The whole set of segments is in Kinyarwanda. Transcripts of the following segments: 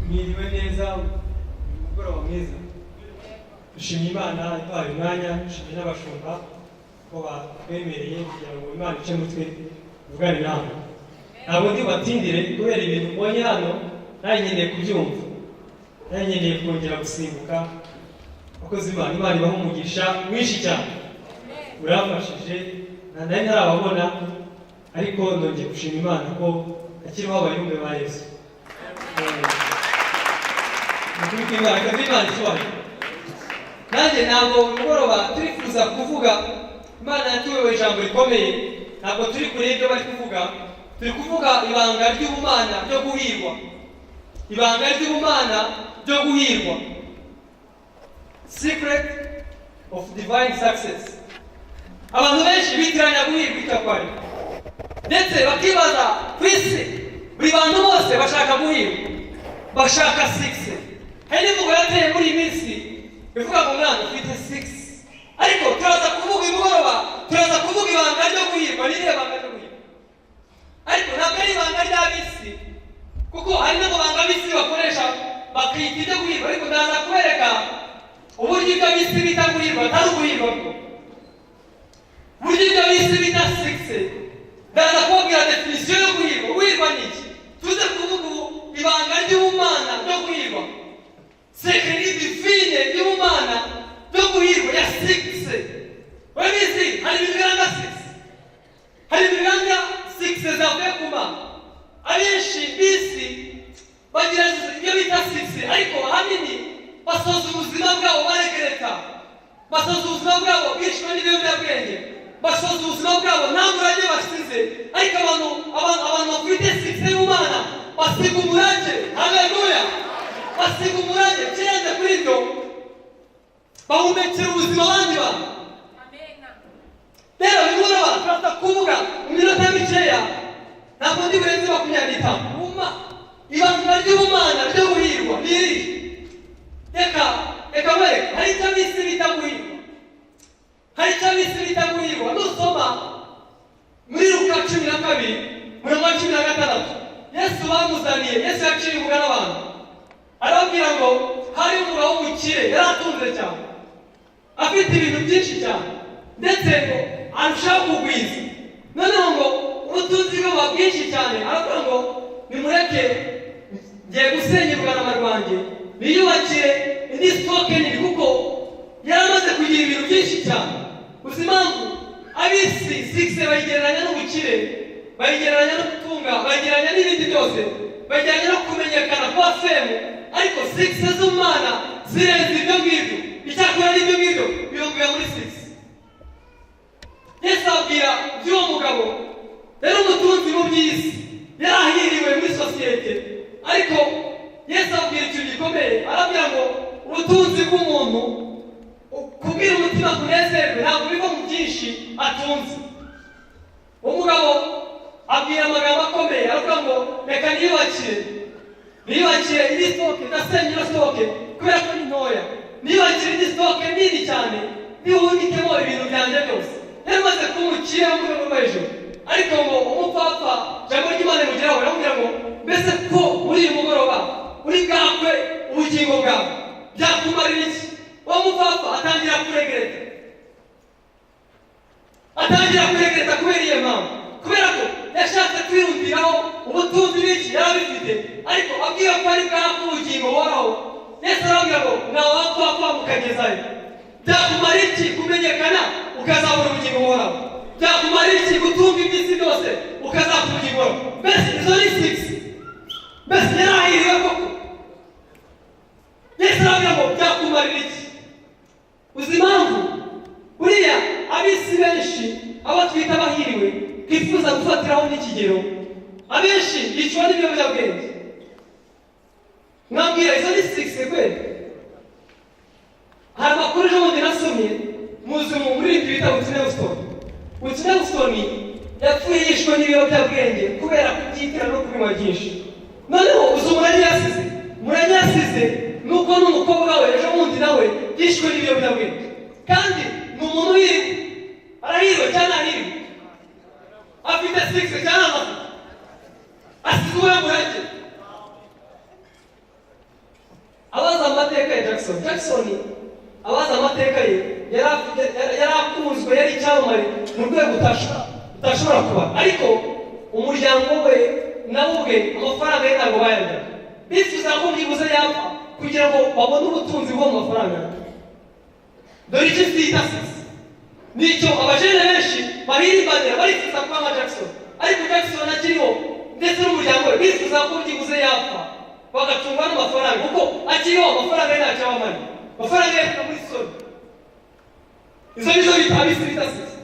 mwiriwe neza umugoroba mwiza. Dushimye Imana iduhaye umwanya, dushimye n'abashumba ko bemereye kugira ngo Imana ice mutwe tuvugane namwe. Ntabwo ndi batindire kubera ibintu mbonye hano, nari nkeneye kubyumva, nari nkeneye kongera gusimbuka. Abakozi b'Imana, Imana ibaha umugisha mwinshi cyane, urafashije nari ntarababona, ariko ndongeye gushima Imana ko akiriho abayumbe ba Yesu. Nanjye ntabwo umugoroba turifuza kuvuga, Imana yatuweho ijambo rikomeye, ntabwo turi kureba ibyo bari kuvuga, turi kuvuga ibanga ry'ubumana ryo guhirwa, ibanga ry'ubumana ryo guhirwa, secret of divine success. Abantu benshi bitiranya guhirwa itakwari, ndetse bakibaza ku isi buri bantu bose bashaka guhirwa, bashaka 6. Hari n'imvugo yateye muri iyi minsi ivuga ngo mwana ufite 6, ariko turaza kuvuga imugoroba, turaza kuvuga ibanga ryo guhirwa. Ni irihe banga ryo guhirwa? Ariko ntabwo ari ibanga ry'abisi, kuko hari n'amabanga abisi bakoresha bakiyita ibyo guhirwa, ariko ndaza kubereka uburyo ibyo abisi bita guhirwa atari uguhirwa bwo, uburyo ibyo abisi bita 6. Ndaza kubabwira definisiyo yo guhirwa. Guhirwa ni iki? Tuze kuvuga ibanga ry'ubumana ryo guhirwa, sekeri divine y'ubumana ryo guhirwa ya 6. Urabizi hari ibintu biranga 6, hari ibintu biranga 6 zavuye ku Mana. Abenshi bisi bagira ibyo bita 6, ariko ahanini basoza ubuzima bwabo baregereka, basoza ubuzima bwabo bishwe n'ibiyobyabwenge, basoza ubuzima bwabo nta murage basize. Ariko abantu bafite 6 y'ubumana basiga umurage. Haleluya! Basiga umurage, kirenze kuri ibyo bahumekera ubuzima abandi bantu. Rero nimugoroba turaza kuvuga mu minota mikeya, ntabwo ndi burenze 25. Ibanga ry'ubumana ryo guhirwa ni irihe? Reka mwereke. Hari icyo abisi bita guhirwa, hari icyo abisi bita guhirwa. Nusoma muri Luka 12:16, Yesu bamuzaniye, Yesu yaciye umugani abantu, arababwira ngo hari umugabo w'umukire, yari atunze cyane, afite ibintu byinshi cyane, ndetse ngo arushaho kugwiza. Noneho ngo ubutunzi bwe buba bwinshi cyane, aravuga ngo nimureke ngiye gusenya urugarama rwanjye, niyubakire indi sitoke nini, kuko yari amaze kugira ibintu byinshi cyane. Uzi impamvu abisi 6 bayigereranya n'ubukire, bayigereranya no gutunga, bayigereranya n'ibindi byose, bayigereranya no kumenyekana kwa femu. Ariko 6 z'Imana zirenze ibyo ngibyo. Icyakora n'ibyo ngibyo birunguye muri 6. Yesu abwira by'uwo mugabo, yari umutunzi mu by'isi, yari ahiriwe muri sosiyete, ariko Yesu abwira ikintu gikomeye, arabwira ngo ubutunzi bw'umuntu, kubwira umutima kunezerwe, ntabwo biva mu byinshi atunze. Umugabo abwira amagambo akomeye, aravuga ngo reka niyubakire indi sitoke, ndasenya iyo sitoke kubera ko ni ntoya, niyubakire indi sitoke nini cyane, nihundikemo ibintu byanjye byose. Yari maze kuba umukire wo mu rwego rwo hejuru, ariko ngo umupfapfa ijambo ry'Imana rimugeraho, aramubwira ngo mbese ko muri uyu mugoroba uri bwakwe ubugingo bwawe, byakumarira iki? Uwo mupfapfa atangira kuregereza kubera iyo mpamvu, kubera ko yashatse kwirundiraho ubutunzi n'iki yari abifite, ariko abwira ko ari bwakwe ubugingo buhoraho. Yesu arabwira ngo nawe wapfapfa mukagezayo, byakumara iki kumenyekana ukazabura ubugingo buhoraho? Byakumara iki gutunga iby'isi byose ukazabura ubugingo buhoraho? Mbese izo ni 6. Mbese yarahiriwe koko? Yesu arabwira ngo byakumarira iki? Uzi impamvu buriya abisi benshi, abo twita abahiriwe, twifuza gufatiraho n'ikigero, abenshi bicwa n'ibiyobyabwenge. Mwambwira izo ni 6 kweli? Hari amakuru ejo bundi nasomye, muzi muri ibyo bita Whitney Houston yapfuye yishwe n'ibiyobyabwenge kubera kubyitira no kubinywa byinshi. Noneho uzi umurage yasize nuko n'umukobwa we ejo bundi nawe yishwe n'ibiyobyabwenge, kandi ni umuntu uhiriwe. Arahiriwe cyane, ahiriwe, afite 6 cyane, asize uwe murage. Jackson. Jackson abaza amateka ye yari akunzwe, yari icyamamare mu rwego utashobora kuba, ariko umuryango we nawe ubwe amafaranga ye ntabwo bayarya. Bifuza ko byibuze yapfa kugira ngo babone ubutunzi bwo mu mafaranga. Dore icyo twita sisi nicyo abajene benshi bahirimbanira barifuza kuba nka Jackson, ariko Jackson akiriho ndetse n'umuryango we bifuza ko byibuze yapfa bagatungwa n'amafaranga, kuko akiriho amafaranga ye ntacyo abamara, amafaranga ye muri soni. Izo nizo bita sisi.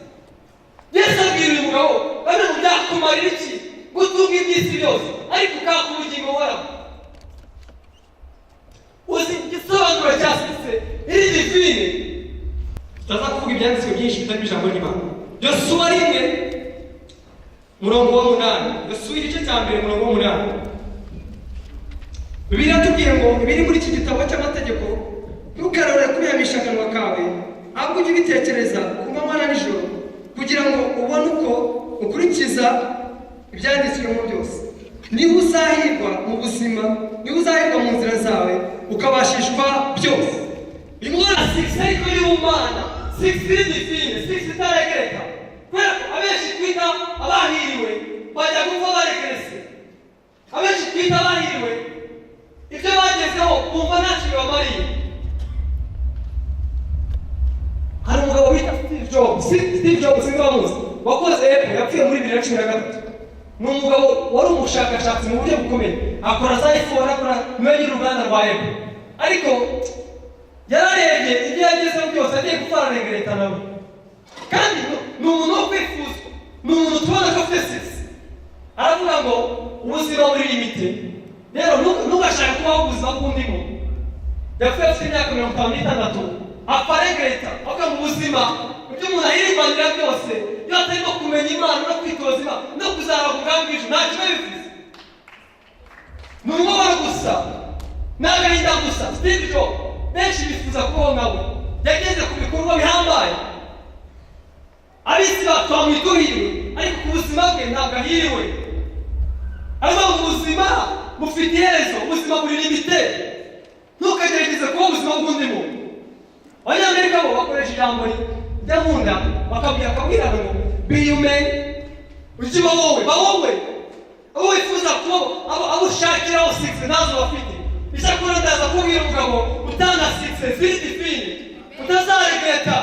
Yesu abwira uyu mugabo bamwe mu byakumarira iki gutunga iby'isi byose ariko ukaka ubugingo buhoraho. Uzi igisobanuro cya sisi iri divine. Turaza kuvuga ibyanditswe byinshi bitari ijambo ry'Imana. Yosuwa 1:8. Yosuwa igice cya mbere 8. Bibiliya tubwira ngo ibiri muri iki gitabo cy'amategeko ntukarore kubihamisha akanwa kawe, ahubwo ujye ubitekereza ku manywa na nijoro, kugira ngo ubone uko ukurikiza ibyanditswemo byose. Niba uzahirwa mu buzima, niba uzahirwa mu nzira zawe, ukabashishwa byose. Uyu mwana 6 ariko y'Imana, 6 divine, 6 itaregereka. Kubera ko abenshi twita abahiriwe bajya gupfa baregerese. Abenshi twita abahiriwe ibyo bagezeho bumva ntacyo bibamariye. Hari umugabo bita Steve Jobs singamuzi, wakoze Apple, yapfuye muri 2013. Ni umugabo wari umushakashatsi mu buryo bukomeye, akora za iPhone, akora n'uwagira uruganda rwa Apple, ariko yararebye ibyo yagezeho byose agiye gufarana leta nawe. Kandi ni umuntu wo kwifuzwa, ni umuntu tubona ko afite sisi. Aravuga ngo ubuzima buri limite, rero ntugashaka kubaho ubuzima bw'undi muntu. Yapfuye afite imyaka 56, apfa regreta, avuga mu buzima ibyo umuntu ahirimbanira byose iyo atarimo kumenya Imana no kwitoza Imana no kuzaba ku bwami bw'ijuru ntacyo bivuze. Ni umubabaro gusa n'agahinda gusa. Steve Jobs benshi bifuza kubaho nawe, yageze ku bikorwa bihambaye. Abisi batwamwituhiriwe, ariko ku buzima bwe ntabwo ahiriwe. Ariko mu buzima bufite iherezo, ubuzima buri limite. Ntukagerageze kuba ubuzima bw'undi muntu. Abanyamerika bo bakoresha ijambo ry'amunda bakabwira ngo be human, ukiba wowe, ba wowe. Abo wifuza kuba abo ushakiraho 6 nazo bafite. Icyakora ndaza kubwira umugabo utanga 6 ziri divine, utazaregreta,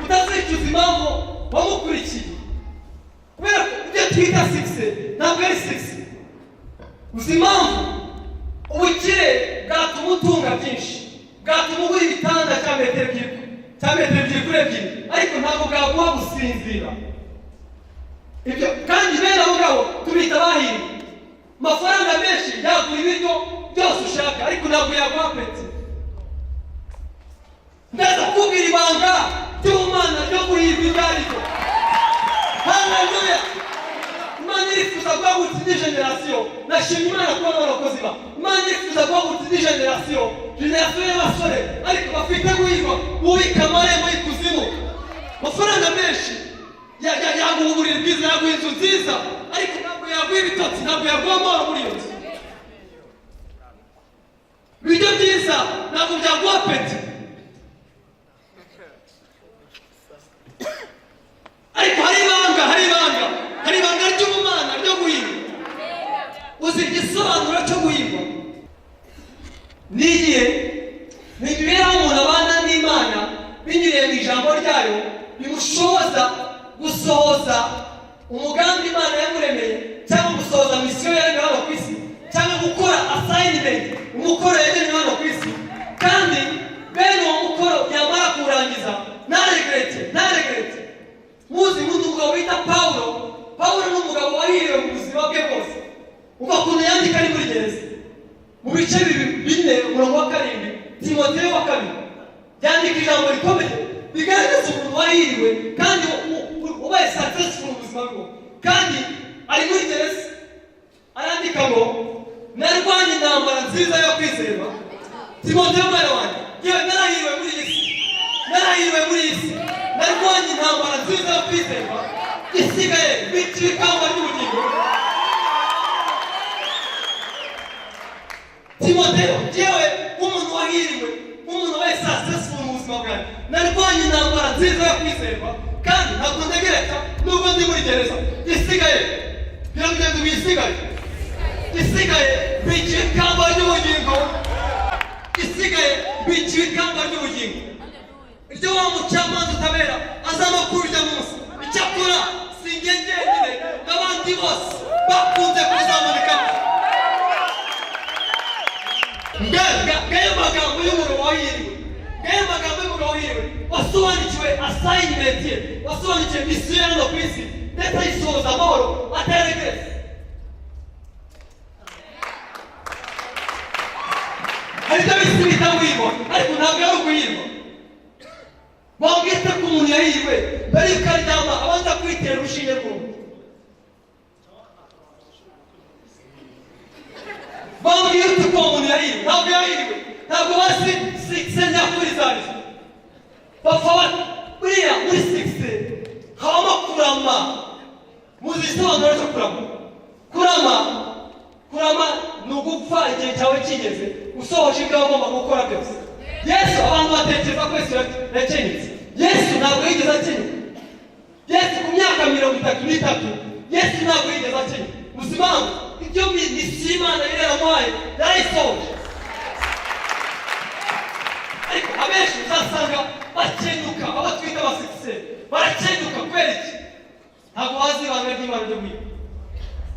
utazicuza impamvu wamukurikiye. Kubera ko ibyo twita 6 ntabwo ari 6. Uzi impamvu? Ubukire bwatuma utunga byinshi, bwatuma ugura ibitanda cya metero ebyiri kuri ebyiri, ariko ntabwo bwaguha gusinzira. Ibyo kandi bene abo ngabo tubita bahiriwe. Amafaranga menshi yagura ibiryo byose ushaka, ariko ntabwo yaguha apeti. Ndaza kukubwira ibanga ry'Imana ryo guhirwa ibyo ari byo. Haleluya! Imana irifuza guhagurutsa indi generasiyo. Nashimye Imana kuba n'abakozi ba Imana irifuza guhagurutsa indi generasiyo y'abasore ariko bafite guhirwa bubika amarembo y'ikuzimu. Amafaranga menshi yaguha uburiri bwiza, yaguha inzu nziza, ariko ntabwo yaguha ibitotsi, ntabwo yaguha amahoro muri iyo nzu. Ibiryo byiza ntabwo byaguha apeti. Ariko hari ibanga ry'ubumana ryo guhirwa. Uzi igisobanuro cyo guhirwa? Ni igihe imibereho umuntu abana n'Imana binyuriye mu ijambo ryayo bimushoboza gusohoza umugambi Imana yamuremeye, cyangwa gusohoza misiyo yayo hano ku isi, cyangwa gukora assignment, umukoro yagenwe hano ku isi. Kandi bene uwo mukoro yamara kuwurangiza ntaregrete. Muzi umugabo bita Pawulo ni umugabo wahiriwe mu buzima bwe bwose. Uko ukuntu yandika ari muri gereza mu bice 4:7, Timoteyo 2, yandika ijambo rikomeye bigaragaza umuntu wahiriwe kandi ubaye successful mu buzima bwe. Kandi ari muri gereza arandika ngo narwanye intambara nziza yo kwizerwa. Timoteyo mwana wanjye, yewe narahiriwe muri iyi si, narwanye intambara nziza yo kwizerwa, isigaye bityo ikamba ry'ubugingo. modelo jewe umuntu wahiriwe umuntu wese successful mu buzima bwawe narwanye intambara nziza yo kwizerwa kandi ntabwo ntegereka nubwo ndi muri gereza isigaye biragenda isigaye bigiye ikamba ry'ubugingo isigaye bigiye ikamba ry'ubugingo iryo wa mucamanza utabera azaba kuri urya munsi icyakora sinjye njyenyine n'abandi bose bakunze kuzamunika ngayo magambo y'umugabo wahiriwe wasobanukiwe assignment ye wasobanukiwe misiyo ya hano ku isi ndetse ayisohoza amahoro ataregrese hari ibyo bisi bita guhirwa ariko ntabwo ari uguhirwa wambwite ko umuntu yahiriwe mbere y'uko aryama abanza kwitera urushinge rw'umuntu bambwira uti ko umuntu yahiriwe ntabwo yahiriwe ntabwo basi 6 nyakuri zarizo bapfa buriya muri 6 habamo kurama muzi isobanuro cyo kurama ni ugupfa igihe cyawe kigeze usohoje ibyo wagomba gukora byose yesu abantu batekereza ko yesu yakenyutse yesu ntabwo yigeze akenyuka yesu ku myaka 33 yesu ntabwo yigeze akenyuka ubuzima ibyo misiyo imana yari yaramuhaye yarayisohoje ariko abenshi uzasanga bakenyuka abo twita abasekiseri barakenyuka kubera iki ntabwo bazi ibanga ry'imana ryo guhiga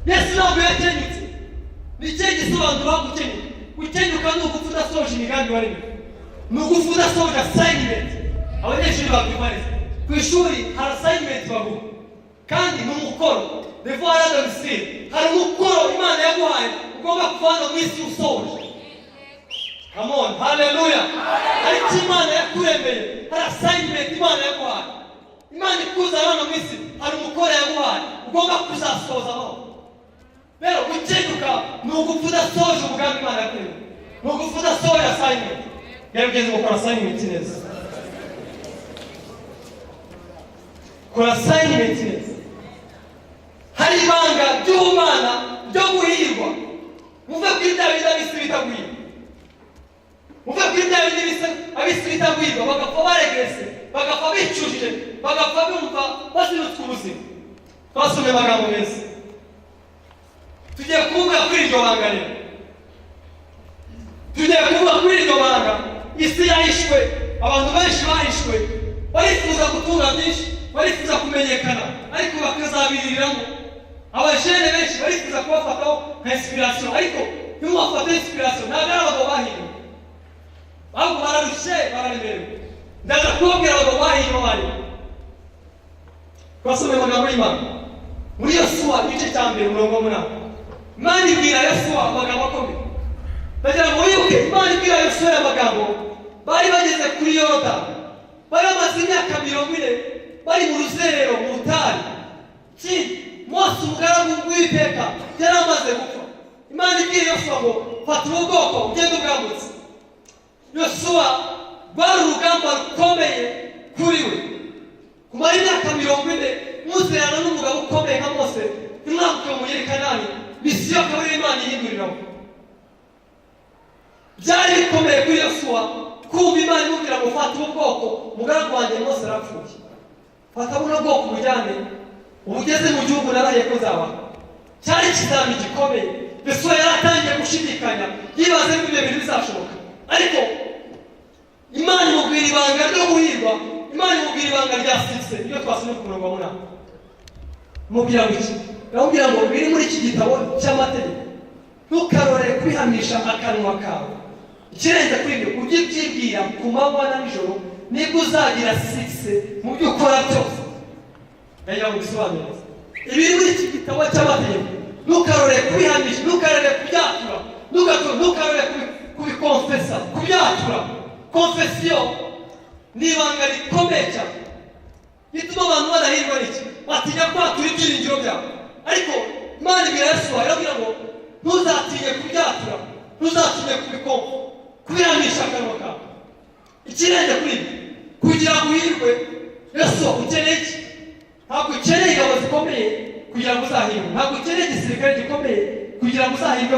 yesu ntabwo yakenyutse ni ikihe gisobanuro gukenyuka ni ugupfa udasohoje imigambi warimo ni ugupfa udasohoje assignment abanyeshuri bakwimariza ku ishuri hari assignment baguha kandi ni umukoro devoir à domicile hari umukoro imana yaguhaye ugomba kuvana mu isi usohoje. Come on, hallelujah. Ariko imana yakuremeye hari assignment imana yaguhaye imana ikuza hano mu isi hari umukoro yaguhaye ugomba kuzasohoza amahoro. Rero gukenyuka ni ugupfa udasohoje umugambi imana yakuremeye ni ugupfa udasohoje assignment. Gerageza gukora assignment neza. Kora assignment neza. Hari ibanga ry'ubumana ryo guhirwa. Muve kuri bya bindi abisi bitaguhirwa. Muve kuri bya bindi abisi bitaguhirwa bagapfa baregrese, bagapfa bicujije, bagapfa bumva bazinutswe ubuzima. Twasomye amagambo meza. Tugiye kuvuga kuri iryo banga rero. Tugiye kuvuga kuri iryo banga. Isi yahishwe, abantu benshi bahishwe, barifuza gutunga byinshi, barifuza kumenyekana, ariko bakazabiriramo. Abajene benshi barifuza kubafataho nka inspiration, ariko ntimubafate inspiration, ntabwo ari abagabo bahiriwe. Ahubwo bararushe, bararemerewe. Ndaza kubabwira abagabo bahiriwe bariwe. Twasomye amagambo y'Imana. Muri Yosuwa igice cya mbere umurongo wa 8. Imana ibwira Yosuwa amagambo akomeye. Ndagira ngo wibuke Imana ibwira Yosuwa amagambo bari bageze kuri Yorodani. Bari bamaze imyaka 40 bari mu ruzerero mu butayu. Mose umugaragu w'Uwiteka yari amaze gupfa. Imana ibwira Yosuwa ngo fata ubwoko ugende ubwambutse. Yosuwa rwari urugamba rukomeye kuri we. Kumara imyaka 40 muzerana n'umugabo ukomeye nka Mose imwambuke mu Kanani, misiyo akaba ari Imana ihinduriraho. Byari bikomeye kuri Yosuwa kumva Imana imubwira ngo fata ubwoko umugaragu wanjye Mose arapfuye. Fata buno bwoko bujyane ubugeze mu gihugu naraye ko zaba. Cyari ikizami gikomeye. Yosuwa yaratangiye gushidikanya yibaze ko ibyo bintu bizashoboka. Ariko Imana imubwira ibanga ryo guhirwa, Imana imubwira ibanga rya sitse iyo twasomye ku murongo wa 8. Mubwira iki? Yamubwira ngo biri muri iki gitabo cy'amategeko. Ntukarore kwihamisha akanwa kawe. Ikirenze kuri ibyo ujye byibwira ku manywa na nijoro nibwo uzagira sitse mu byo ukora byose. Ndagira ngo bisobanure. Ibiri muri iki gitabo cy'amategeko. Ntukarore kwihamisha, ntukarore kubyatura, ntukarore kubikonfesa, kubyatura. Confession ni ibanga rikomeye cyane. Bituma abantu badahirwa n'iki? Batinya kwatura ibyiringiro byabo. Ariko Imana ibwira Yosuwa irabwira ngo ntuzatinye kubyatura, ntuzatinye kubihamisha akanwa kawe. Ikirenze kuri ibi kugira ngo uhirwe Yosuwa ukeneye iki? Ntabwo ukeneye ingabo zikomeye kugira ngo uzahirwe. Ntabwo ukeneye igisirikare gikomeye kugira kugira ngo uzahirwe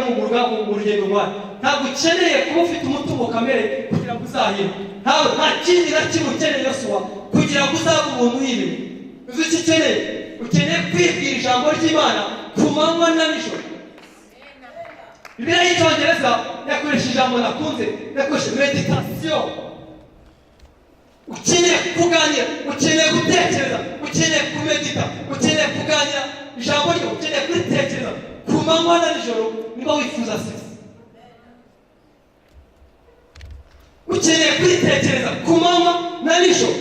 mu rugendo rwawe. Ntabwo ukeneye kuba ufite umutungo kamere kugira ngo uzahirwe. Nta kindi na kimwe ukeneye Yosuwa kugira ngo uzabe umuntu uhiriwe. Uzi icyo ukeneye? Ukeneye kwibwira ijambo ry'Imana ku manywa na nijoro. Bibiliya y'Icyongereza yakoresha ijambo nakunze, yakoresha meditation. Ukeneye kuganira, ukeneye gutekereza, ukeneye kumedita, ukeneye kuganira ijambo ryo, ukeneye kuritekereza ku manywa na nijoro niba wifuza sex. Ukeneye kuritekereza ku manywa na nijoro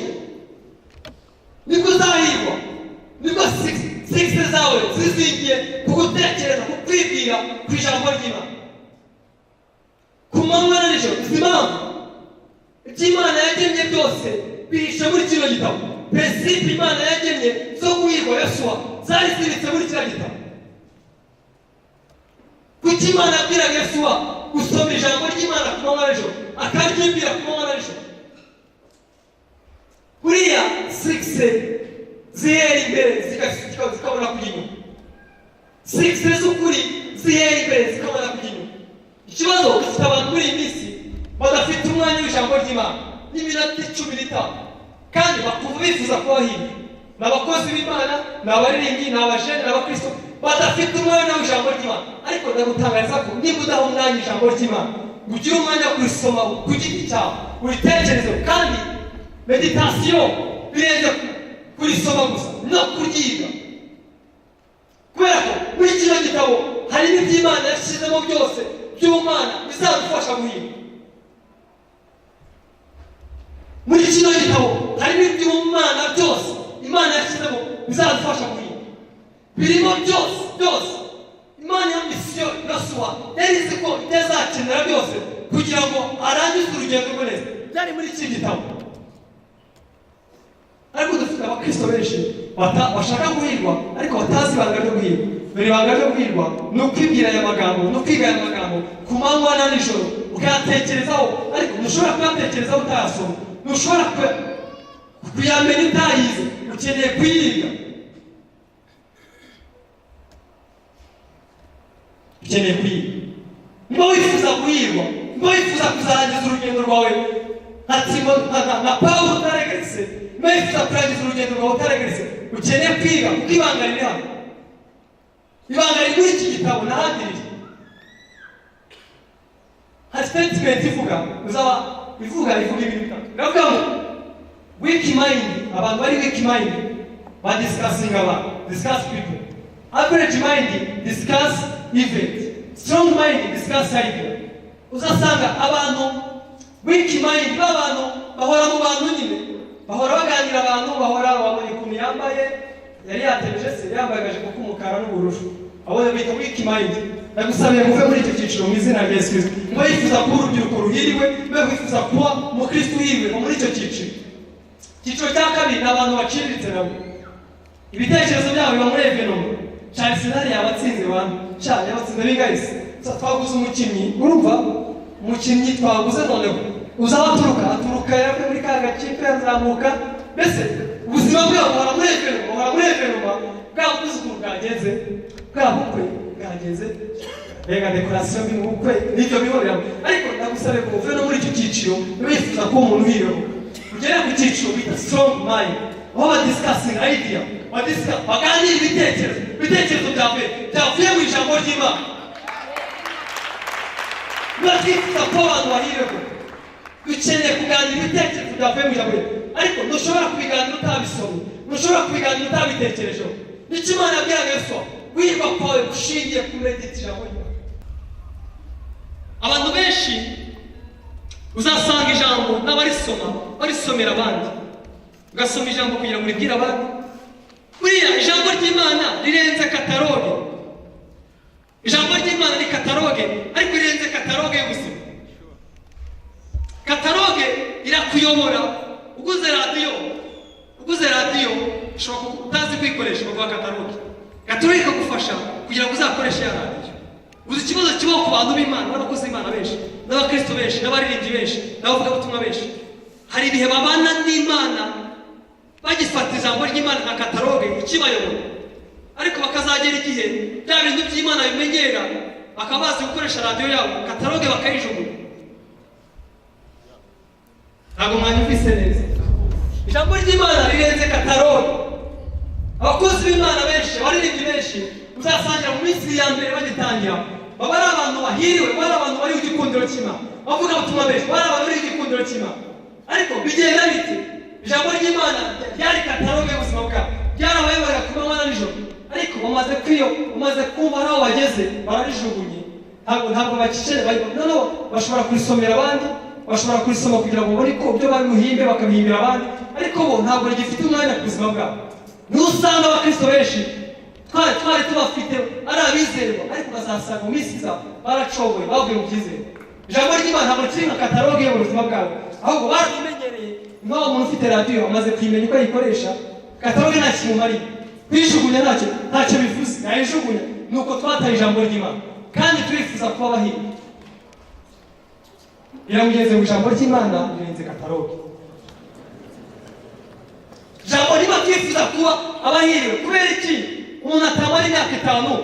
nibwo uzahirwa, nibwo sex zawe zizingiye ku gutekereza, ku kwibwira ku ijambo ry'Imana ku manywa na nijoro. Izi mpamvu iby'Imana yagennye byose bihishe muri kino gitabo. Prinsipe Imana yagennye zo guhirwa Yosuwa zari zibitse muri kino gitabo. Kuki Imana yabwiraga Yosuwa gusoma ijambo ry'Imana ku manywa na nijoro, akaryibwira ku manywa na nijoro? Buriya sikise zihera imbere zikabona kujya inyuma. Sikise z'ukuri zihera imbere zikabona kujya inyuma. Ikibazo dufite abantu muri iyi minsi badafite umwanya w'ijambo ry'Imana n'iminota 15 kandi bakumva bifuza kuba hirya. Ni abakozi b'Imana, ni abaririmbyi, ni abajene, ni abakristo badafite umwanya w'ijambo ry'Imana. Ariko ndagutangariza ko niba udaha umwanya ijambo ry'Imana, ugire umwanya wo kurisoma ku giti cyawe, uritekerezeho. Kandi meditation birenze kurisoma gusa no kuryiga, kubera ko muri kino gitabo harimo iby'Imana yashyizemo byose by'Imana bizadufasha guhinga. Muri kino gitabo harimo iby'Imana byose Imana yashyizemo bizadufasha guhinga. Birimo byose Imana ya misiyo Yosuwa yari izi ko itazakenera byose kugira ngo arangize urugendo rwe neza. Byari muri iki gitabo. Ariko dufite abakristo benshi bashaka guhirwa ariko batazi ibanga ryo guhirwa. Buri ibanga ryo guhirwa ni ukwibwira aya magambo, ni ukwiga aya magambo ku manywa na nijoro, ukayatekerezaho. Ariko ntushobora kuyatekerezaho utayasoma, ntushobora kuyamenya utayize. Ukeneye kuyiga, ukeneye kuyiga. Niba wifuza guhirwa, niba wifuza kuzarangiza urugendo rwawe nka Pawulo utaregeretse, niba wifuza kurangiza urugendo rwawe utaregeretse, ukeneye kwiga kuko ibanga riri hano. Ibanga riri muri iki gitabo n'ahandi riri. Hari statement ivuga ibintu bitatu. Iravuga ngo weak mind, abantu bari weak mind badiscussing discuss people. Average mind discuss event. Strong mind discuss idea. Uzasanga abantu weak mind b'abantu bahora mu bantu nyine, bahora baganira abantu, bahora babonye ukuntu yambaye, yari yatebeje se yambaye agajipo k'umukara n'ubururu. Abo bita weak mind. Ndagusabiye muve muri icyo cyiciro mu izina rya Yesu Kristo. Niba wifuza kuba urubyiruko ruhiriwe, niba wifuza kuba umukristo uhiriwe muri icyo cyiciro. Icyiciro cya kabiri ni abantu baciriritse nabo. Ibitekerezo byabo biba muri evenoma. Charles yabatsinze abantu. Yabatsinze bingayise. Twaguze umukinnyi, urumva? Umukinnyi twaguze noneho. Aturuka yavuye muri ka gakipe yazamuka. Mbese ubuzima bwabo buhora muri evenoma. Bwa buzukuru bwageze, bwa bukwe bwageze, mbega dekorasiyo y'ubukwe n'ibyo bihorera. Ariko ndagusabe ko uve no muri icyo cyiciro wifuza kuba umuntu uhiriwe. Ugere ku cyiciro bita strong mind, aho badiscussing idea, baganira ibitekerezo byavuye mu ijambo ry'Imana. Niba twifuza ko abantu bahiriwe, dukeneye kuganira ibitekerezo byavuye mu ijambo ry'Imana. Ariko ntushobora kubiganira utabisomye, ntushobora kubiganira utabitekerejeho. Nicyo Imana yabwiraga Yosuwa, guhirwa kwawe gushingiye ku medita ijambo ry'Imana. Abantu benshi uzasanga ijambo barisomera abandi, ugasoma ijambo kugira ngo uribwire abandi. Buriya ijambo ry'Imana rirenze kataloge. Ijambo ry'Imana ni kataloge, ariko rirenze kataloge y'ubuzima. Kataloge irakuyobora. Uguze radiyo ushobora utazi kuyikoresha baguha kataloge. Kataloge ikagufasha kugira ngo uzakoreshe ya radiyo. Uzi ikibazo kibaho ku bantu b'Imana n'abakozi b'Imana benshi, n'abakristo benshi, n'abaririmbyi benshi, n'abavugabutumwa benshi. Hari ibihe babana n'Imana bagifata ijambo ry'Imana nka kataloge ikibayobora, ariko bakazagera igihe bya bintu by'Imana bimenyera bakabazi gukoresha radiyo yabo kataloge bakayijugunya. Ntabwo mwanyumvise neza. Ijambo ry'Imana rirenze kataloge. Abakozi b'Imana benshi, abaririmbyi benshi uzasangira mu minsi ya mbere bagitangira baba ari abantu bahiriwe, bari abantu bari igikundiro cy'Imana, bavuga ubutumwa benshi, bari abantu bari igikundiro cy'Imana. Ariko bigenda bite? Ijambo ry'Imana ryari kataloge y'ubuzima bwabo, ryarabayoboraga ku manywa na nijoro, ariko bamaze kumva aho bageze bararijugunye. Ntabwo bakicere, noneho bashobora kurisomera abandi, bashobora kurisoma kugira ngo babone ko ibyo bari buhimbe bakabihimbira abandi, ariko bo ntabwo rigifite umwanya ku buzima bwabo. Niho usanga abakristo benshi twari tubafite ari abizerwa, ariko bazasanga mu minsi iza baracoboye bavuye mu byizerwa. Ijambo ry'Imana ntabwo kiri nka kataloge yo mu buzima bwabo, ahubwo barabimenyereye. Nk'aho umuntu ufite radiyo amaze kuyimenya uko ayikoresha, kataloge nta kimumariye, kuyijugunya ntacyo bivuze, nayijugunya. Nuko twataye ijambo ry'Imana kandi turifuza kuba abahirwe. Biramugeze mu ijambo ry'Imana rirenze kataloge. Ijambo ry'Imana twifuza kuba abahiriwe. Kubera iki? Umuntu atamara imyaka 5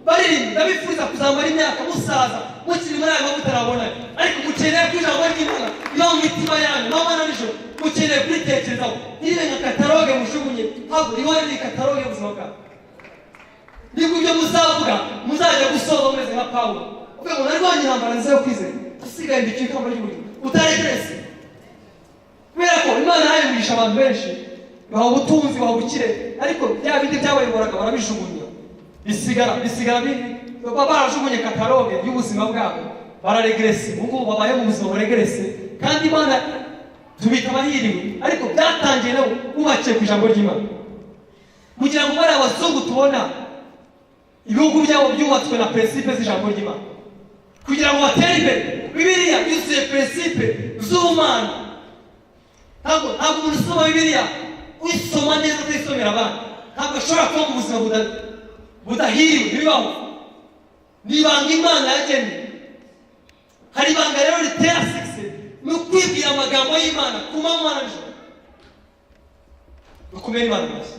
baririmba ndabifuza kuzamara imyaka musaza mukiri muri aya mavuta arabona, ariko mukeneye ko ijambo ry'Imana yo mu mitima yanyu no mana nijoro mukeneye kuritekerezaho. Niba nka kataloge mujugunye, ntabwo rihora ni kataloge y'ubuzima bwawe. Nibwo ibyo muzavuga muzajya gusoza umeze nka Pawulo uvuga ngo narwanye intambara nziza yo kwizera, usigaye mbikira ikamba ry'ubugingo utaregrese. Kubera ko Imana yayimugisha abantu benshi, baha ubutunzi, baha ubukire, ariko bya bindi byabayoboraga barabijugunya, bisigara baba barajugunye kataloge y'ubuzima bwabo, bararegrese. Ubwo babaye mu buzima buregrese, kandi Imana tubika abahiriwe, ariko byatangiye nabo bubakiye ku ijambo ry'Imana. Mugira ngo bari abazungu tubona ibihugu byabo byubatswe na principe z'ijambo ry'Imana kugira ngo batere imbere. Bibiliya yuzuye principe z'ubumana. Ntabwo umuntu usoma Bibiliya uyisoma neza utayisomera abandi ntabwo ashobora kuba mu buzima budahiriwe. Bibaho ni ibanga Imana yagennye. Hari ibanga rero ritera success, ni ukwibwira amagambo y'Imana ku manywa na nijoro. Ukomere Imana maze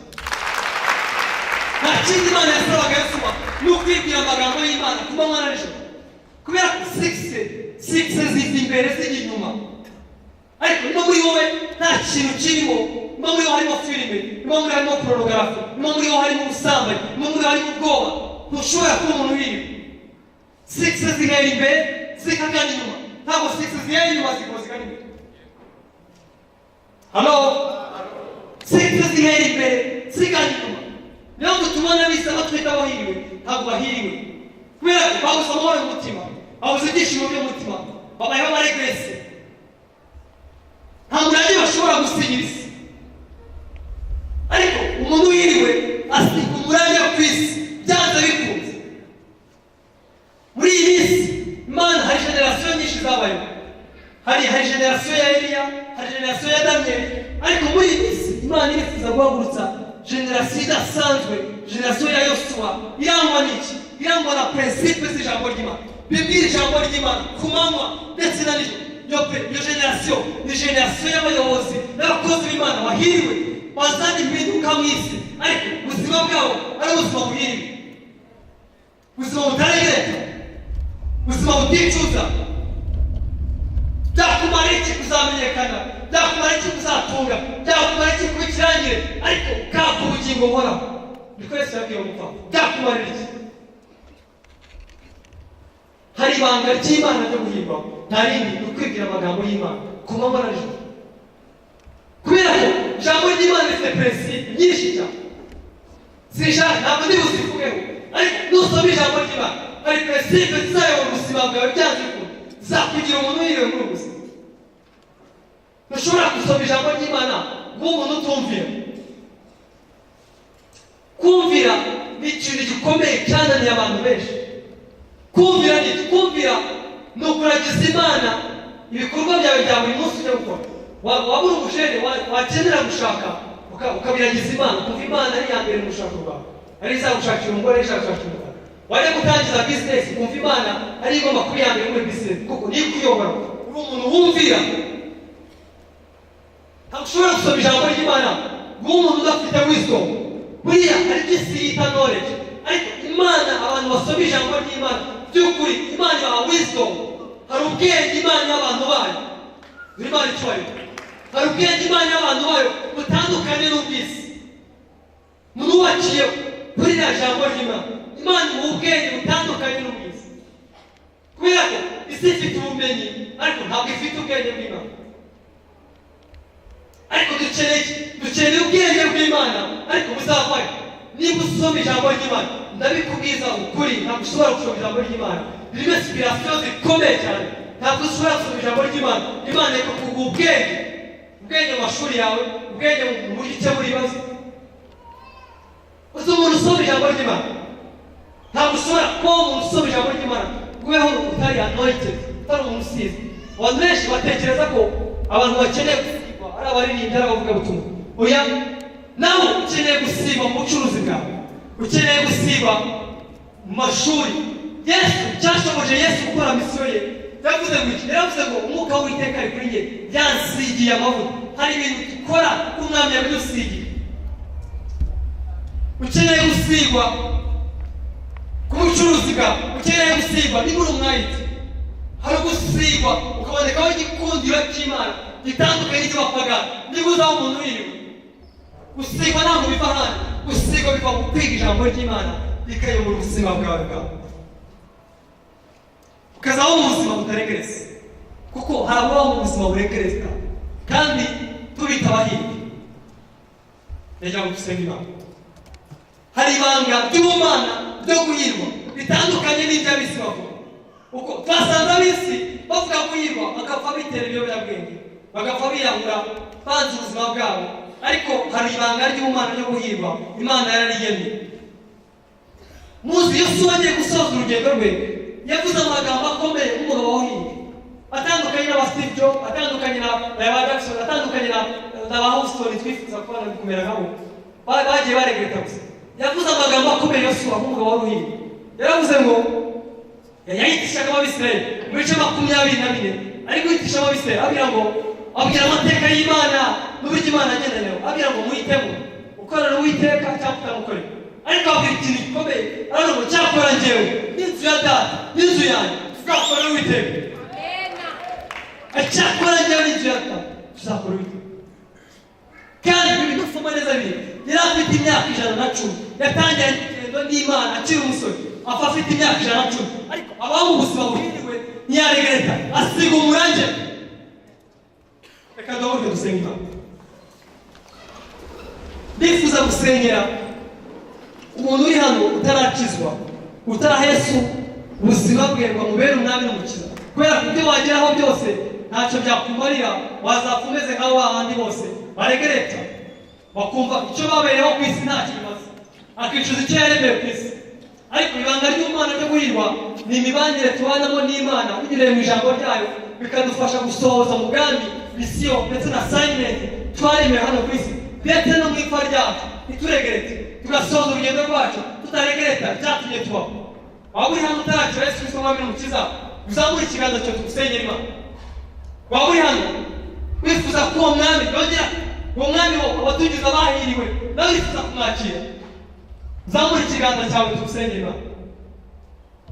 nta kindi Imana yasabaga yasoma, ni ukwibwira amagambo y'Imana ku manywa na nijoro. Kubera ko success ziva imbere zijya inyuma, ariko no muri wowe nta kintu kirimo. No muri wowe harimo filime, no muri harimo porogarafi, no muri wowe harimo ubusambanyi, no muri harimo ubwoba. Ntushobora kuba umuntu wiriwe. Success zigahera imbere zikagana inyuma, ntabwo success zigahera inyuma zikagana imbere. Halo? Success zigahera imbere zigana inyuma. Niyo ngo tubona bisa batwita abahiriwe, ntabwo bahiriwe. Kubera ko babuze amahoro mu mutima, babuze ibyishimo byo mu mutima, babayeho baregrese. Nta murage bashobora gusinyiriza. Ariko umuntu wiriwe asiga umurage wo ku isi byanze bikunze. Muri iyi minsi Imana hari generasiyo nyinshi zabayeho. Hari generasiyo ya Eliya, hari generasiyo ya Danieli, ariko muri iyi minsi Imana irifuza guhagurutsa generasiyo idasanzwe, generasiyo ya Yosuwa. Irangwa n'iki? Irangwa na principe z'ijambo ry'Imana. Bibwira ijambo ry'Imana ku manywa ndetse na nijoro. Iyo generasiyo ni generasiyo y'abayobozi n'abakozi b'Imana bahiriwe, bazana impinduka mu isi, ariko ubuzima bwabo ari ubuzima buhiriwe, ubuzima butaregereka, ubuzima buticuza. Byakumara iki kuzamenyekana? Byakumara iki kuzatunga? Byakumara iki kuba ikirangire? Ariko kapfa ubugingo buhoraho. Niko Yesu yabwiye umupfapfa. Byakumarira iki? Hari ibanga ry'Imana ryo guhimba, nta rindi ni ukwibwira amagambo y'Imana ku manywa na nijoro. Kubera ko ijambo ry'Imana rifite principe nyinshi cyane, sinshaka ntabwo ndi buzivugeho, ariko nusoma ijambo ry'Imana hari principe zizayobora ubuzima bwawe byanze bikunze, zakugira umuntu wiriwe muri ubu buzima. Ntushobora gusoma ijambo ry'Imana nk'umuntu utumvira. Kumvira ni ikintu gikomeye cyananiye abantu benshi. Kumvira ni ukuragiza Imana ibikorwa byawe bya buri munsi ujya gukora. Wabura ubujene wakenera gushaka ukabiragiza Imana, kuva Imana ari iya mbere mu gushaka rwawe, ari izagushakira umugore, ari izagushakira umugabo. Wajya gutangiza business, kumva Imana ari igomba kuba iya mbere muri business, kuko niyo kuyobora. Uri umuntu wumvira. Ntabwo ushobora gusoma ijambo ry'Imana nk'umuntu udafite wisdom. Buriya hari by'isi yita knowledge, ariko Imana abantu basoma ijambo ry'Imana by'ukuri Imana ibaha wisdom. Hari ubwenge Imana y'abantu bayo Imana icyubahiro. Hari ubwenge Imana y'abantu bayo butandukanye n'ubw'isi. Munubakiye kuri iriya jambo ry'Imana. Imana imuha ubwenge butandukanye n'ubw'isi. Kubera ko isi ifite ubumenyi ariko ntabwo ifite ubwenge bw'Imana. Ariko dukeneye ubwenge bw'Imana ariko buzavayo niba usoma ijambo ry'Imana. Ndabikubwiza ukuri ntabwo ushobora gusoma ijambo ry'Imana. Ririmo inspiration zikomeye cyane. Ntabwo ushobora gusoma ijambo ry'Imana. Imana ikakuguha ubwenge mu mashuri yawe, ubwenge mu buryo ukemura ibibazo. Uzi umuntu usoma ijambo ry'Imana ntabwo ushobora kuba umuntu usoma ijambo ry'Imana kubeho utari anointed, utari umuntu usize. Abantu benshi batekereza ko abantu bakeneye gusigwa ari abaririmbyi ari abavuga butumwa. Oya, nawe ukeneye gusigwa mu bucuruzi bwawe, ukeneye gusigwa mu mashuri. Yesu cyashoboje Yesu gukora misiyo ye. Yaravuze ngo umwuka w'Uwiteka ari kuri njye yansigiye amavuta. Hari ibintu dukora k'umwami yabidusigiye. Ukeneye gusigwa ku bucuruzi bwawe, ukeneye gusigwa niba uri umwayiti. Hari gusigwa ukabonekaho igikundiro cy'Imana gitandukanye n'icy'abapagani. Niba uzaba umuntu wiriwe gusigwa ntabwo biva hano. Gusigwa biva mu kwiga ijambo ry'Imana rikayobora ubuzima bwawe ukazaho mu buzima butaregereza. Kuko hari ababaho mu buzima buregereza kandi tubita abahirwe. Ndagira ngo dusenge Imana. Hari ibanga ry'ubumana ryo guhirwa bitandukanye n'iby'abisi bavuga. Uko twasanze abisi bavuga guhirwa bagapfa bitera ibiyobyabwenge, bagapfa biyahura banze ubuzima bwabo. Ariko hari ibanga ry'ubumana ryo guhirwa Imana yarariyemye. Muzi Yesu agiye gusoza urugendo rwe yavuze amagambo akomeye nk'umugabo wahirwe, atandukanye n'aba Steve Jobs, atandukanye na ba Jackson, atandukanye na ba Houston twifuza kubona kumera nkabo bagiye baregreta gusa. Yavuze amagambo akomeye Yosuwa nk'umugabo wahirwe. Yaravuze ngo yayitishaga abisirayeli mu bice 24 ari guhitisha abisirayeli abwira amateka y'Imana n'uburyo Imana agenderewe. Abwira ngo muhitemo ukorera Uwiteka cyangwa utamukorera. Ariko abwira ikintu gikomeye aravuga ngo cyakora njyewe n'inzu ya data n'inzu yanjye tuzakorera Uwiteka. Cyakora njyewe n'inzu ya data tuzakorera Uwiteka. Kandi ibi dusoma neza biri yari afite imyaka 110 yatangiye kugenda n'Imana akiri umusore apfa afite imyaka 110. Ariko abaho mu buzima buhiriwe ntiyaregereta asiga umurange. Reka ndavuga dusenge Imana. Ndifuza gusengera umuntu uri hano utarakizwa, utaraha Yesu ubuzima bwe ngo amubere umwami n'umukiza. Kubera ko ibyo wageraho byose ntacyo byakumarira, wazapfa umeze nk'abo bandi bose baregereta bakumva icyo babereyeho ku isi ntacyo bimaze, akicuza icyo yaremeye ku isi. Ariko ibanga ry'Imana ryo guhirwa ni imibanire tubanamo n'Imana binyuriye mu ijambo ryayo, bikadufasha gusohoza umugambi, misiyo ndetse na assignment twaremewe hano ku isi. Ndetse no mu ipfa ryacu ntituregerete, tugasohoza urugendo rwacu tutaregereta icyatumye tubaho. Waba uri hano utarakira Yesu Kristo mwami n'umukiza, uzamure ikiganza cyo tugusengera Imana. Waba uri hano wifuza ko uwo mwami yongera uwo mwami watugize abahiriwe nawe wifuza kumwakira, uzamure ikiganza cyawe tugusengera Imana.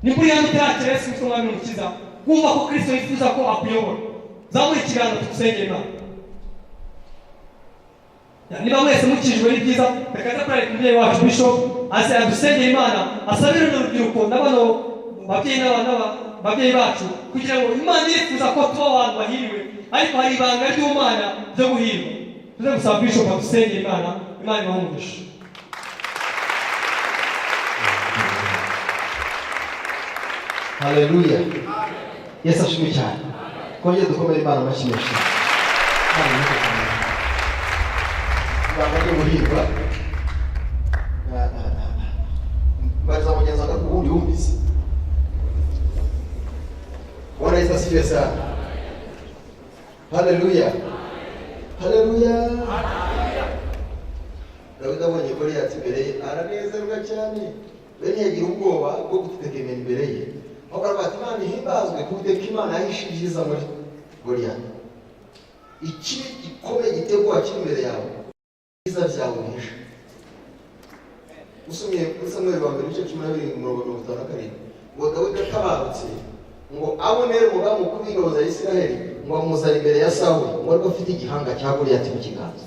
Niba uri hano utarakira Yesu Kristo mwami n'umukiza, wumva ko Kristo yifuza ko akuyobora, uzamure ikiganza tugusengera Imana. Niba mwese mukijwe ni byiza, reka turakurare ku mubyeyi wacu Bishop ase adusengera Imana, asabire n'urubyiruko n'abano babyeyi n'ababyeyi bacu kugira ngo Imana yifuza ko tuba abantu bahiriwe. Ariko hari ibanga ry'Imana ryo guhirwa. Tuze gusaba Bishop adusengera Imana, Imana ibahe. Haleluya. Yesu ashimwe cyane. Kongera dukomere Imana amashyi menshi. Bamwe muhirwa baza mugenza ko ubundi wumvise Bwana Yesu asifiwe sana. Haleluya. Haleluya. Dawidi abonye Goliyati imbere ye aranezerwa cyane, bene yagira ubwoba bwo gutegemera imbere ye. Ahubwo aravuga ati Imana ihimbazwe kuko Imana yahishije muri Goliyati. Ikibi gikomeye giteguwe kiri imbere yawe, iza byawe bihishe. usomye kuri Samweli wa mbere ibice 12 umurongo 57 ngo Dawidi atabarutse ngo Abuneri umugaba mukuru w'ingabo za Isiraheli ngo amuzana imbere ya Sawuli ngo ariko afite igihanga cya Goliyati mu kiganza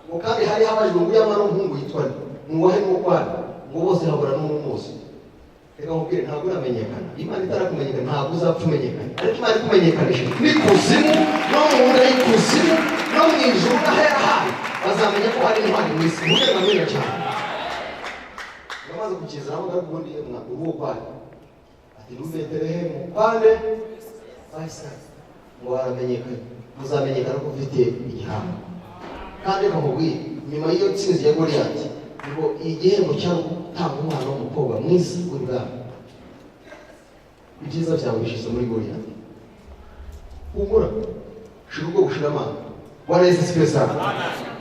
ngo kandi hari habajwe ngo yamara umuhungu yitwa Nuwahe n'Ukwana ngo bose habura n'umuzi. Reka nkubwire ntabwo uramenyekana, Imana itarakumenyekana ntabwo uzapfa umenyekana, ariko Imana ikumenyekanisha n'ikuzimu no mu nda y'ikuzimu no mu ijuru n'ahari bazamenya ko hari intwari mu isi. Mujye mwamenya cyane amaze kukizana amagara kubundi uruwo kwani ati Betelehemu kwande Isaac ngo aramenyekana, uzamenyekana ko ufite igihanga. Kandi kamubwiye nyuma y'iyo ntsinzi ya Goliyati ngo igihembo cyari gutanga umwana w'umukobwa mwiza w'ibwami. Ibyiza byawe bishize muri Goliyati. Humura shira ubwo gushira amana Bwana Yesu Kristo.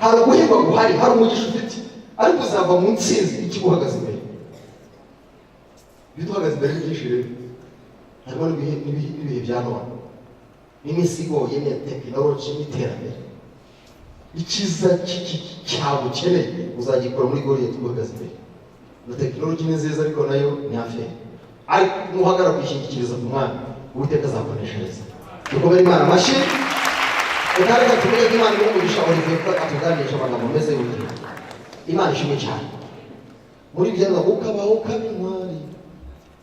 Hari uguhirwa guhari, hari umugisha ufite, ariko uzava mu ntsinzi ikiguhagaze imbere. Biduhagaze imbere byinshi rero harimo n'ibihe bya none n'imisigo yene tekinoloji n'iterambere. Ikiza cyawe ukeneye uzagikora muri Goliyati uhagaze imbere. Na tekinoloji ni nziza ariko nayo ni aferi, ariko nuhagara kwishingikiriza ku Mwana Uwiteka azakoresha neza. Dukomere Imana amashyi. Ukareka tuvuge ko Imana y'umugisha Olivier ko atuganisha amagambo meze gutya. Imana ishimwe cyane muri byanza ukabaho kabintwari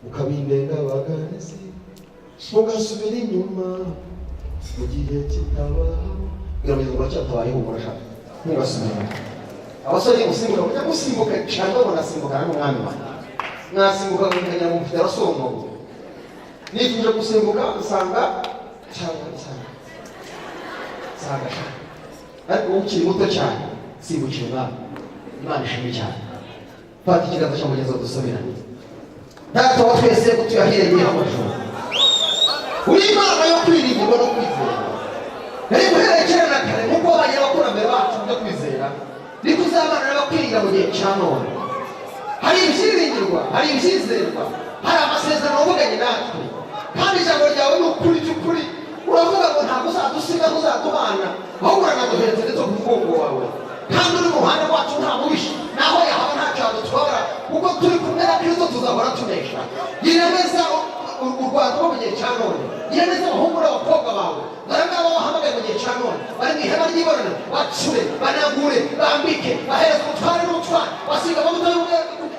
ukabindenga baganizi ugasubira inyuma mu gihe kitabaho birameze ngo cyatabayeho murashaka ntugasubira. Abasore gusimbuka mujya gusimbuka cyangwa banasimbuka n'umwami wa mwasimbuka mukajya mu mfite arasomo nifuje gusimbuka nsanga cyangwa nsanga ariko ukiri muto cyane simbukira Imana. Imana ishimwe cyane. Fata ikiganza cyo mugeza dusubirane. Data wa twese kutuyahireye amajoro uri Imana yo kwiringirwa no kwizera. Nari guherekera na kare nk'uko bagiye bakora mbere bacu byo kwizera niko uzabana n'abakwirinda mu gihe cya none. Hari ibyiringirwa, hari ibyizerwa, hari amasezerano wavuganye natwe, kandi ijambo ryawe ni ukuri by'ukuri. Uravuga ngo ntabwo uzadusiga ntuzatubana ahubwo uranaduhereza ndetse ku mugongo wawe, kandi uri mu ruhande rwacu nta mubisha naho yahaba ntacyo yadutwara kuko turi kumwe na Kristo tuzahora tunesha. Yiremeza u Rwanda rwo mu gihe cya none, yiremeza abahungu n'abakobwa bawe barangaba bahamagaye mu gihe cya none bari mu ihema ry'ibonaniro bacure banagure bambike bahereza umutware n'umutware basiga amavuta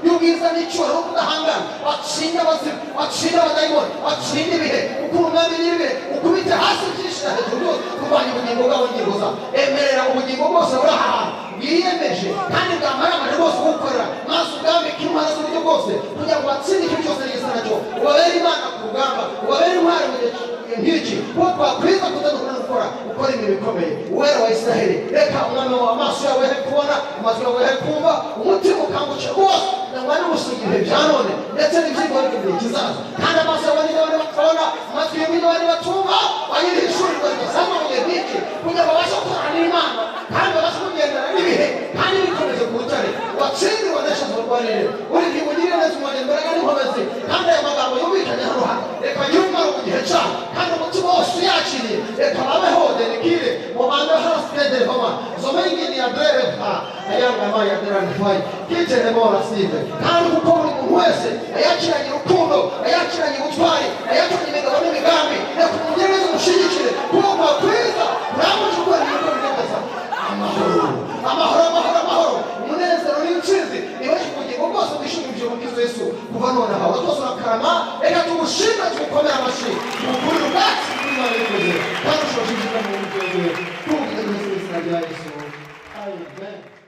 y'ubwiza n'icyubahiro no kudahangana bacinda abazimu bacinda abadayimoni bacinda ibihe ukura umwami n'ibihe ukubite hasi byishira hejuru byose kurwanya ubugingo bwabo n'ingingo zabo. Emerera ubugingo bwose buri aha hantu bwiyemeje kandi bwamaramane bose kuwukorera maze ubwambike impano z'uburyo bwose kugira ngo batsinde icyo cyose n'igisa nacyo. Ubabere Imana ku rugamba, ubabere intwari mu gihe nk'iki kuko twakwiza kutadukora no gukora ukora imirimo ikomeye. Uwera wa Isiraheli reka umwami wawe amaso yawe he kubona amatwi yawe he kumva umutima ukangukira rwose ngo n'ubusugi ibihe bya none ndetse n'ibyigwa n'igihe kizaza, kandi amaso yawe niba batabona amatwi yawe niba batumva banyiri ishuri bagasanga mu gihe nk'iki kugira ngo babashe gukorana n'Imana kandi babashe kugendana n'ibihe kandi bikomeje ku rutare watsindirwa badashatse barwanire uri ntibugire neza umwanya imbaraga n'inkomezi. Kandi aya magambo yumvikanye hano hano reka yumare mu gihe cyawe kandi umutima wose uyakiriye reka babeho denikire mu bantu hasiederevama zome ingini ya dereva ayanga amaye aderanifayi kitene mora sive. Kandi kuko buri muntu wese ayakiranye urukundo ayakiranye ubutwari ayakiranye imigabo n'imigambi reka umugereza umushigikire kuko kwakwiza uramuje ukora ibintu binezeza. Amahoro amahoro amahoro amahoro umunezero n'intsinzi nibaje ubugingo bwose bwishimije mu Kristo Yesu kuva none aha twose urakarama reka tugushime tugukomere amashyi ukuri ubwacu n'Imana y'ikuzimu kandi ushoje ibyiza mu buryo bwe tuvuge mu izina rya Yesu. Amen.